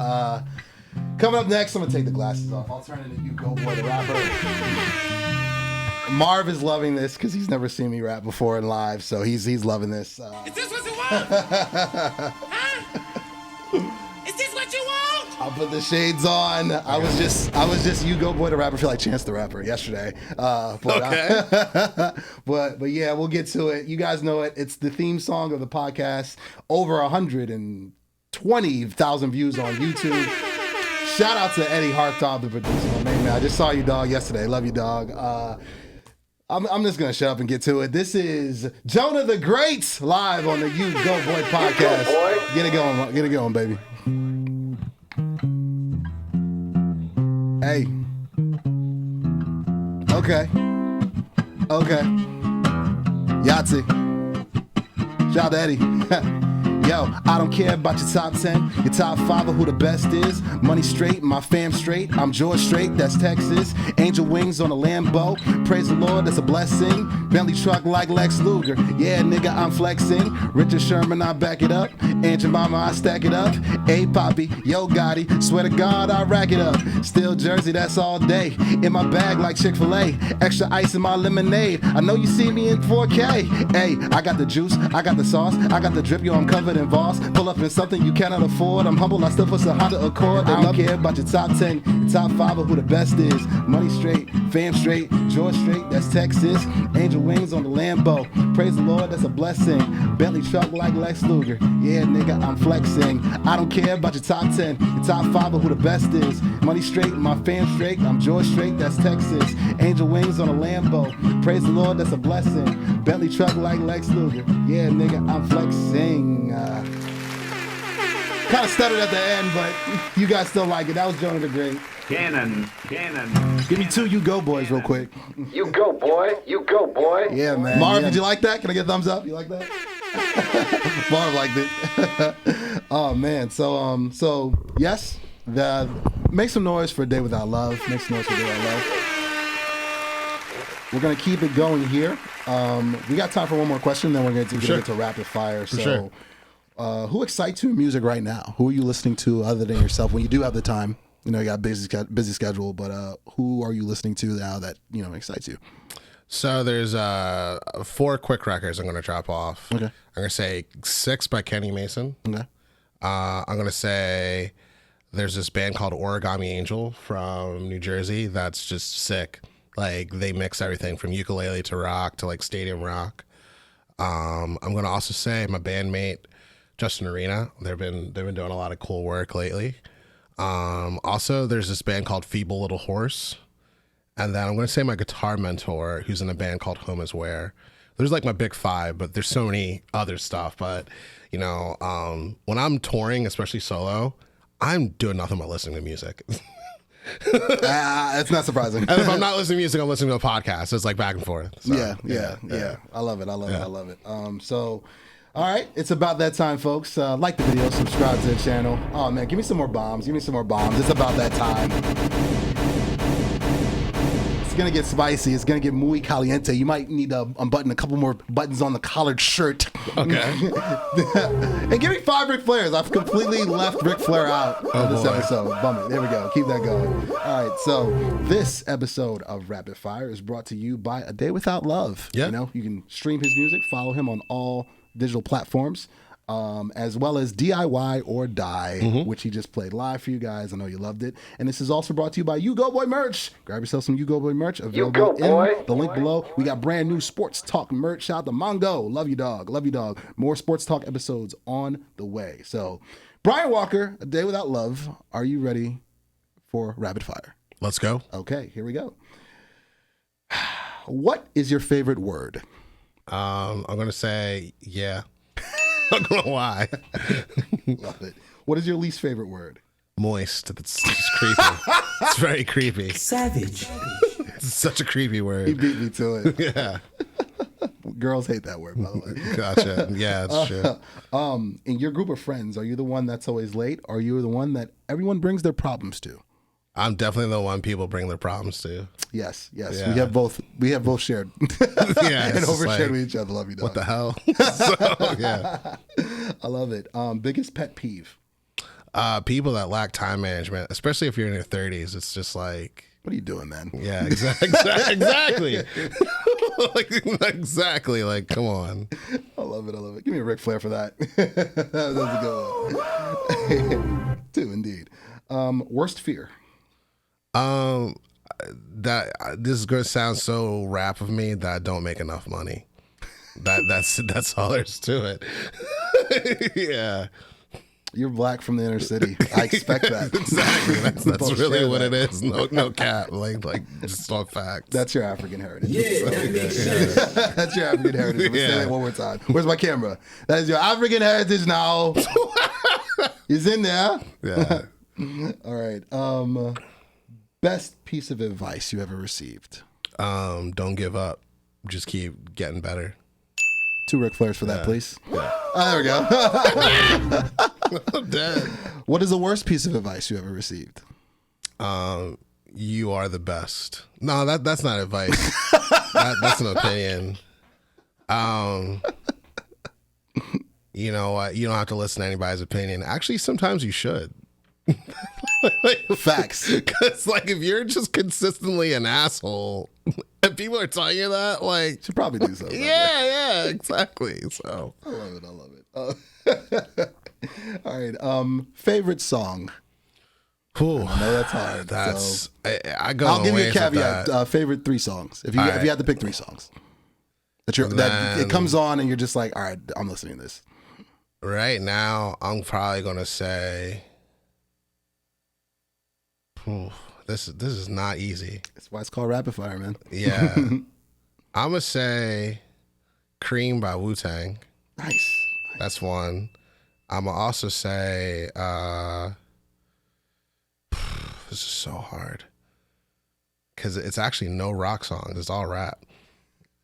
Coming up next, I'm gonna take the glasses off. I'll turn into U-Goboy the rapper. Marv is loving this because he's never seen me rap before in live, so he's loving this. Is this what you want? Huh? Is this what you want? I'll put the shades on. I was just U-Goboy the rapper. I feel like Chance the Rapper yesterday. But yeah, we'll get to it. You guys know it. It's the theme song of the podcast. Over 120,000 views on YouTube. Shout out to Eddie Heartthrob, the producer, my main man. I just saw you, dog, yesterday. Love you, dog. I'm just gonna shut up and get to it. This is Jonah the Great live on the U-Goboy Podcast. Get it going, baby. Hey. Okay. Yahtzee. Shout out to Eddie. Yo, I don't care about your top 10, your top 5 of who the best is. Money straight, my fam straight. I'm George straight, that's Texas. Angel wings on a Lambo. Praise the Lord, that's a blessing. Bentley truck like Lex Luger. Yeah, nigga, I'm flexing. Richard Sherman, I back it up. Aunt Jemima, I stack it up. Hey, Poppy, yo, Gotti. Swear to God, I rack it up. Still Jersey, that's all day. In my bag like Chick-fil-A. Extra ice in my lemonade. I know you see me in 4K. Hey, I got the juice, I got the sauce, I got the drip, yo, I'm covered in in Voss. Pull up in something you cannot afford. I'm humble, I still push a Honda Accord. I don't care about your top 10, your top 5 of who the best is. Money straight, fam straight, George straight, that's Texas. Angel wings on the Lambo. Praise the Lord, that's a blessing. Bentley truck like Lex Luger. Yeah, nigga, I'm flexing. I don't care about your top 10, your top 5 of who the best is. Money straight, my fam straight, I'm George straight, that's Texas. Angel wings on a Lambo. Praise the Lord, that's a blessing. Bentley truck like Lex Luger. Yeah, nigga, I'm flexing. Kind of stuttered at the end, but you guys still like it. That was Jonah the Great. Cannon. Give me 2 You-Go-Boys real quick. You go, boy. You go, boy. Yeah, man. Marv, did you like that? Can I get a thumbs up? You like that? Marv liked it. Oh, man. So yes, make some noise for A Day Without Love. Make some noise for A Day Without Love. We're going to keep it going here. We got time for one more question, then we're going to get to rapid fire. So, who excites you in music right now? Who are you listening to other than yourself when you do have the time? You know, you got a busy schedule, but who are you listening to now that, you know, excites you? So there's 4 quick records I'm going to drop off. Okay. I'm going to say 6 by Kenny Mason. Okay. I'm going to say there's this band called Origami Angel from New Jersey that's just sick. Like, they mix everything from ukulele to rock to, like, stadium rock. I'm going to also say my bandmate, Justin Arena. They've been doing a lot of cool work lately. Also, there's this band called Feeble Little Horse. And then I'm going to say my guitar mentor, who's in a band called Home Is Where. There's like my big 5, but there's so many other stuff. But, you know, when I'm touring, especially solo, I'm doing nothing but listening to music. It's not surprising. And if I'm not listening to music, I'm listening to a podcast. It's like back and forth. So, yeah. I love it. I love it. So, all right, it's about that time, folks. Like the video, subscribe to the channel. Oh man, give me some more bombs. It's about that time. It's gonna get spicy. It's gonna get muy caliente. You might need to unbutton a couple more buttons on the collared shirt. Okay. And give me 5 Ric Flairs. I've completely left Ric Flair out of this episode. Bum it. There we go. Keep that going. All right. So this episode of Rapid Fire is brought to you by A Day Without Love. Yeah. You know, you can stream his music, follow him on all digital platforms, as well as DIY or Die, which he just played live for you guys. I know you loved it. And this is also brought to you by U-Goboy merch. Grab yourself some U-Goboy merch available in the link below. We got brand new sports talk merch. Shout out to Mongo. Love you, dog. Love you, dog. More sports talk episodes on the way. So, Brian Walker, A Day Without Love. Are you ready for rapid fire? Let's go. Okay, here we go. What is your favorite word? I'm going to say, yeah. I'm going to lie. Love it. What is your least favorite word? Moist. It's just creepy. It's very creepy. Savage. It's such a creepy He word. beat me to it. Yeah. Girls hate that word, by the way. Gotcha. Yeah, it's true. In your group of friends, are you the one that's always late, or are you the one that everyone brings their problems to? I'm definitely the one people bring their problems to. Yes. Yeah. We have both shared. Yeah. And it's just overshared like, with each other. Love you, dog. what the hell? So, yeah. I love it. Biggest pet peeve? People that lack time management, especially if you're in your 30s, it's just like, What are you doing, man? yeah, exactly. Exactly. Like, come on. I love it. Give me a Ric Flair for that. That was a good one. 2, indeed. Worst fear? That this is going to sound so rap of me that I don't make enough money. That's all there's to it. Yeah. You're black from the inner city. I expect that. Exactly. That's Both really share what that. it is. No cap. Like just all facts. That's your African heritage. Yeah, that makes sense. That's your African heritage. Let me say Yeah. that one more time. Where's my camera? That is your African heritage now. It's in there. Yeah. All right. Best piece of advice you ever received? Don't give up. Just keep getting better. 2 Ric Flairs for that, please. Yeah. There we go. I'm dead. What is the worst piece of advice you ever received? You are the best. No, that's not advice. That's an opinion. You know what? You don't have to listen to anybody's opinion. Actually, sometimes you should. Facts. Because, like, if you're just consistently an asshole and people are telling you that, like, Should probably do something. yeah, exactly. So, I love it. All right. Favorite song? Ooh, I know that's hard. that's so I go. I'll give you a ways with caveat. that. Favorite 3 songs. If you had to pick 3 songs that it comes on and you're just like, all right, I'm listening to this. Right now, I'm probably gonna say, this is not easy. That's why it's called rapid fire, man. Yeah, I'm gonna say "Cream" by Wu-Tang. Nice. That's one. I'm gonna also say this is so hard because it's actually no rock songs. It's all rap.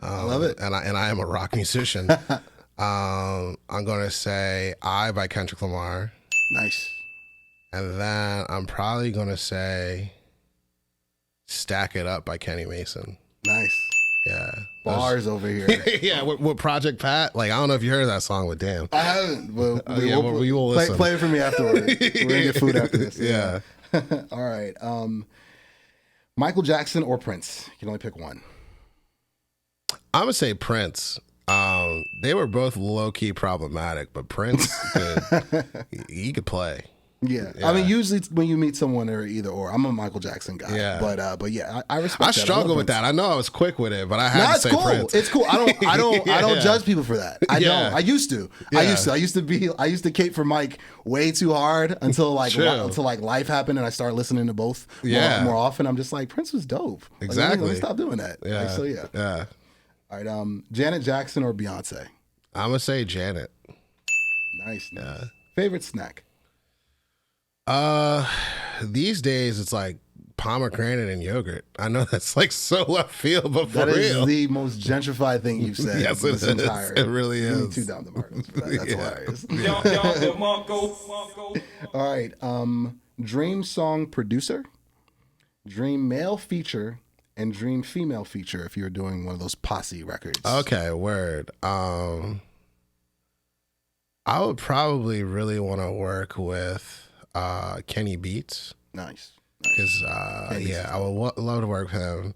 I love it. And I am a rock musician. I'm gonna say "I" by Kendrick Lamar. Nice. And then I'm probably gonna say "Stack It Up" by Kenny Mason. Nice. Yeah. Bars over here. Yeah, with Project Pat. Like, I don't know if you heard that song, but damn. I haven't. Well, we will listen. Play it for me afterward. We're gonna get food after this. Yeah. All right. Michael Jackson or Prince? You can only pick one. I'm gonna say Prince. They were both low key problematic, but Prince he could play. Yeah. I mean, usually when you meet someone, they're either or. I'm a Michael Jackson guy. Yeah. But yeah, I respect. I that. struggle with that. I know I was quick with it, but I had to say cool. Prince. It's cool. I don't judge people for that. I don't. I used to. Yeah. I used to cape for Mike way too hard until life happened and I started listening to both more often. I'm just like, Prince was dope. Exactly. Let me stop doing that. Yeah. Like, so yeah. Yeah. All right. Janet Jackson or Beyonce? I'm gonna say Janet. Nice. Yeah. Favorite snack? These days it's like pomegranate and yogurt. I know that's like so left field, but for That is real, the most gentrified thing you've said. Yes, this it is. entire. It really You need is. 2 down the markers for that. That's hilarious. All right. Dream song producer, dream male feature, and dream female feature. If you're doing one of those posse records. Okay, word. I would probably really want to work with Kenny Beats. Nice. Because I would love to work with him.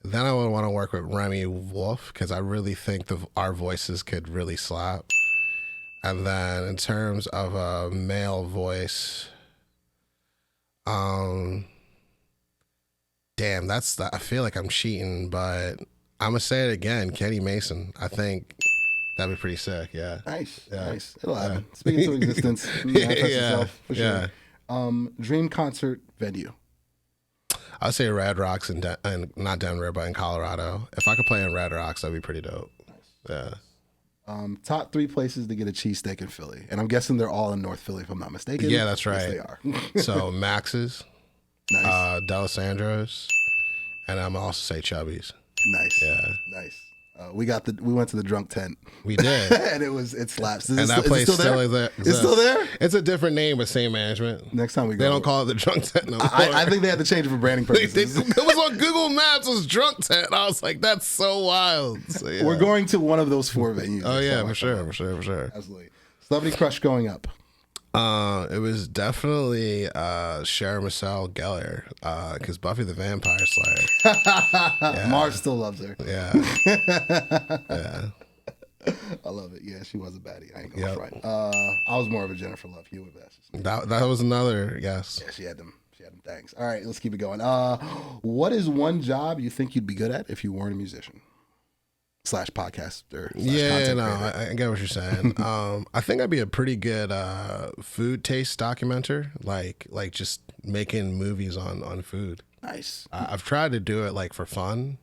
Then I would want to work with Remy Wolf because I really think our voices could really slap. And then in terms of a male voice, damn, I feel like I'm cheating, but I'm gonna say it again, Kenny Mason. I think that'd be pretty sick. Yeah. Nice. Yeah. Nice. It'll happen. Speaking to existence. Manifest itself, for sure. Dream concert venue. I'd say Red Rocks and not Denver, but in Colorado. If I could play in Red Rocks, that'd be pretty dope. Yeah. Top 3 places to get a cheesesteak in Philly. And I'm guessing they're all in North Philly, if I'm not mistaken. Yeah, that's right. Yes, they are. So Max's, Nice. D'Alessandro's, and I'm also say Chubby's. Nice. Yeah. Nice. We went to the drunk tent. We did. And it slaps. And that place still is there. It's still there? It's a different name, but same management. Next time we go. They don't call it the drunk tent no more. I think they had to change it for branding purposes. It was on Google Maps, it was drunk tent. I was like, that's so wild. So, yeah. We're going to one of those 4 venues. Oh yeah, for sure. Absolutely. Celebrity crush growing up. It was definitely Sarah Michelle Gellar, because Buffy the Vampire Slayer. Yeah. Marv still loves her. Yeah. Yeah. I love it. Yeah, she was a baddie. I ain't gonna front. I was more of a Jennifer Love Hewitt. That was another yes. Yeah, she had them things. All right, let's keep it going. What is one job you think you'd be good at if you weren't a musician? / podcaster. Yeah, no, I get what you're saying. I think I'd be a pretty good food taste documenter, like just making movies on food. Nice. I've tried to do it like for fun,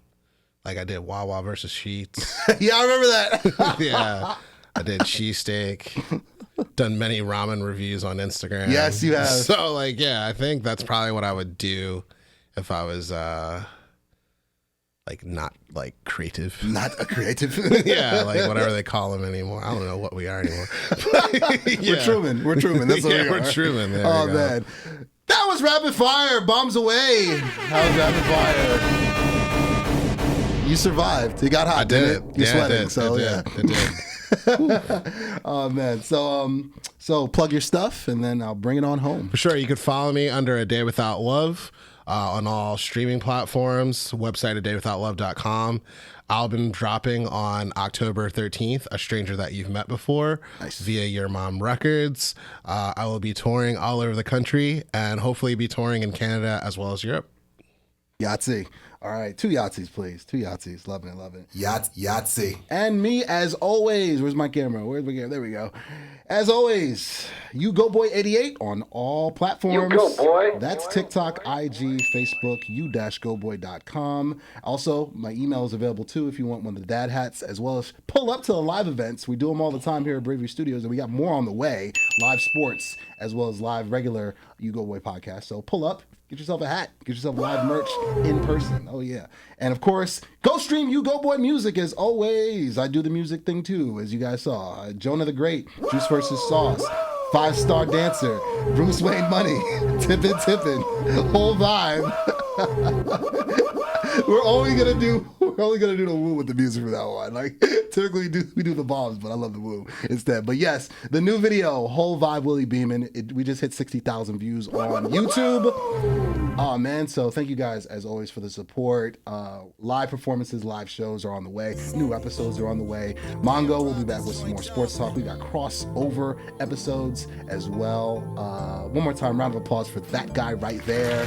like I did Wawa versus Sheets. Yeah, I remember that. Yeah, I did cheesesteak. Done many ramen reviews on Instagram. Yes, you have. So like, yeah, I think that's probably what I would do if I was like not like creative. Not a creative. Yeah, like whatever they call them anymore. I don't know what we are anymore. We're Truman. That's what we are. We're Truman. There Oh we go. man, that was rapid fire. Bombs away. That was rapid fire. You survived. You got hot. I did it. You're Yeah, sweating. it did. So it did. Oh man. So plug your stuff and then I'll bring it on home. For sure. You could follow me under A Day Without Love on all streaming platforms. Website addaywithoutlove.com. Album dropping on October 13th, A Stranger That You've Met Before, via Your Mom Records. I will be touring all over the country and hopefully be touring in Canada as well as Europe. Yahtzee. All right, 2 Yahtzees, please. 2 Yahtzees. Loving it, loving it. Yahtzee. And me, as always. Where's my camera? Where's my camera? There we go. As always, U-Goboy88 on all platforms. You go, boy. That's TikTok, IG, Facebook, u-goboy.com. Also, my email is available too if you want one of the dad hats, as well as pull up to the live events. We do them all the time here at Bravery Studios, and we got more on the way. Live sports, as well as live regular U-Goboy podcast. So pull up. Get yourself a hat. Get yourself live merch in person. Oh, yeah. And, of course, go stream U-Goboy music as always. I do the music thing, too, as you guys saw. Jonah the Great, Juice vs. Sauce, 5-Star Dancer, Bruce Wayne Money, Tippin', Whole Vibe. We're only gonna do the woo with the music for that one. Like typically we do the bombs, but I love the woo instead. But yes, the new video, Whole Vibe Willie Beeman. We just hit 60,000 views on YouTube. Oh man, so thank you guys as always for the support. Live performances, live shows are on the way. New episodes are on the way. Mongo will be back with some more sports talk. We got crossover episodes as well. One more time, round of applause for that guy right there.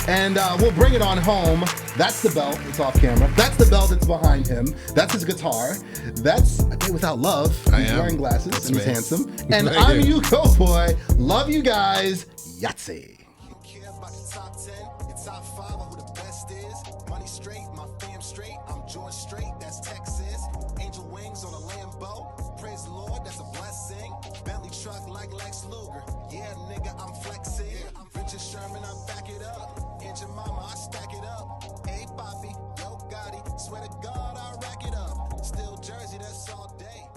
And we'll bring it on home. That's the belt. It's off camera. That's the belt that's behind him. That's his guitar. That's A Day Without Love. He's wearing glasses. That's and he's handsome. And I'm U-Goboy. Love you guys. Yahtzee. Care about the top 10, the top 5 of who the best is. Money straight, my fam straight. I'm George straight, that's Texas. Angel wings on a Lambo. Praise the Lord, that's a blessing. Bentley truck like Lex Luger. Yeah, nigga, I'm flexing. I'm Richard Sherman, I back it up. And your mama, I stack it up. Hey, Poppy, yo, Gotti. Swear to God, I rack it up. Still Jersey, that's all day.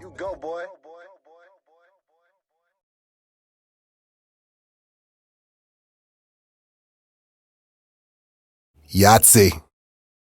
You go, boy. Yahtzee.